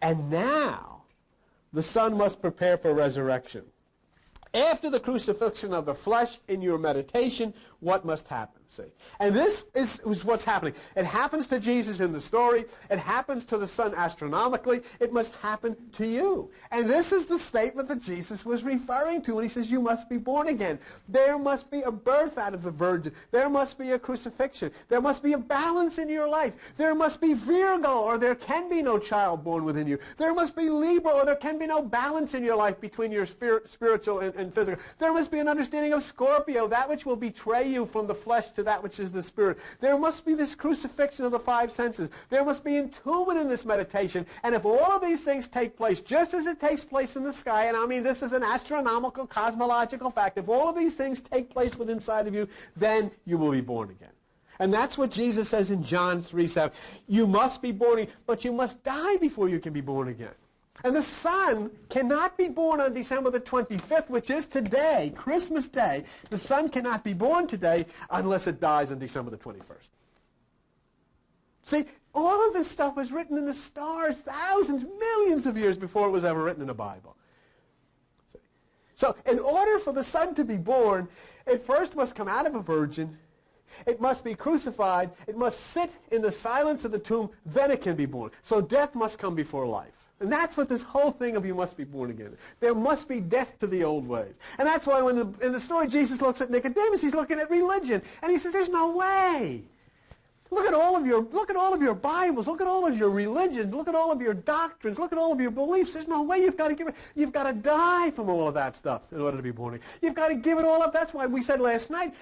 And now the Son must prepare for resurrection. After the crucifixion of the flesh in your meditation, what must happen? See? And this is what's happening. It happens to Jesus in the story. It happens to the Son astronomically. It must happen to you. And this is the statement that Jesus was referring to when he says you must be born again. There must be a birth out of the Virgin. There must be a crucifixion. There must be a balance in your life. There must be Virgo, or there can be no child born within you. There must be Libra, or there can be no balance in your life between your spiritual and physical. There must be an understanding of Scorpio, that which will betray you from the flesh to that which is the spirit. There must be this crucifixion of the five senses. There must be entombment in this meditation. And if all of these things take place just as it takes place in the sky, and I mean this is an astronomical, cosmological fact, if all of these things take place within inside of you, then you will be born again. And that's what Jesus says in John 3:7. You must be born again, but you must die before you can be born again. And the Son cannot be born on December the 25th, which is today, Christmas Day. The Son cannot be born today unless it dies on December the 21st. See, all of this stuff was written in the stars thousands, millions of years before it was ever written in the Bible. See? So in order for the Son to be born, it first must come out of a virgin. It must be crucified. It must sit in the silence of the tomb. Then it can be born. So death must come before life. And that's what this whole thing of you must be born again. There must be death to the old ways. And that's why when in the story Jesus looks at Nicodemus, he's looking at religion. And he says, there's no way. Look at all of your Bibles. Look at all of your religions. Look at all of your doctrines. Look at all of your beliefs. There's no way. You've got to die from all of that stuff in order to be born again. You've got to give it all up. That's why we said last night,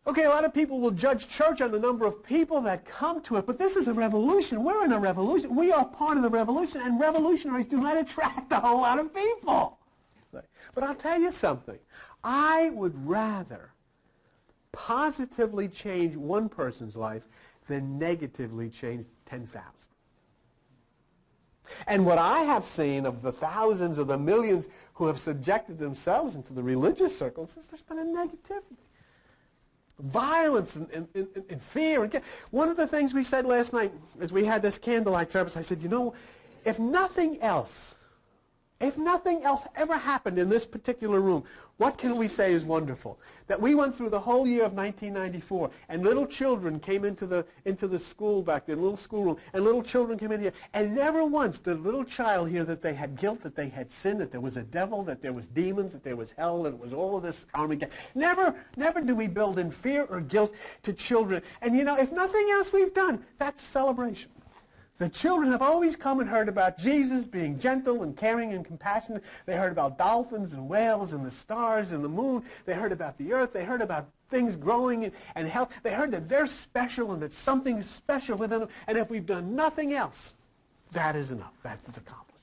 okay, a lot of people will judge church on the number of people that come to it, but this is a revolution. We're in a revolution. We are part of the revolution, and revolutionaries do not attract a whole lot of people. But I'll tell you something. I would rather positively change one person's life than negatively change 10,000. And what I have seen of the thousands or the millions who have subjected themselves into the religious circles is there's been a negativity. Violence and fear. One of the things we said last night as we had this candlelight service, I said, you know, if nothing else ever happened in this particular room, what can we say is wonderful? That we went through the whole year of 1994, and little children came into the school back there, little schoolroom, and little children came in here, and never once did a little child hear that they had guilt, that they had sinned, that there was a devil, that there was demons, that there was hell, that it was all of this Armageddon. Never do we build in fear or guilt to children. And you know, if nothing else we've done, that's a celebration. The children have always come and heard about Jesus being gentle and caring and compassionate. They heard about dolphins and whales and the stars and the moon. They heard about the earth. They heard about things growing and health. They heard that they're special and that something's special within them. And if we've done nothing else, that is enough. That is accomplished.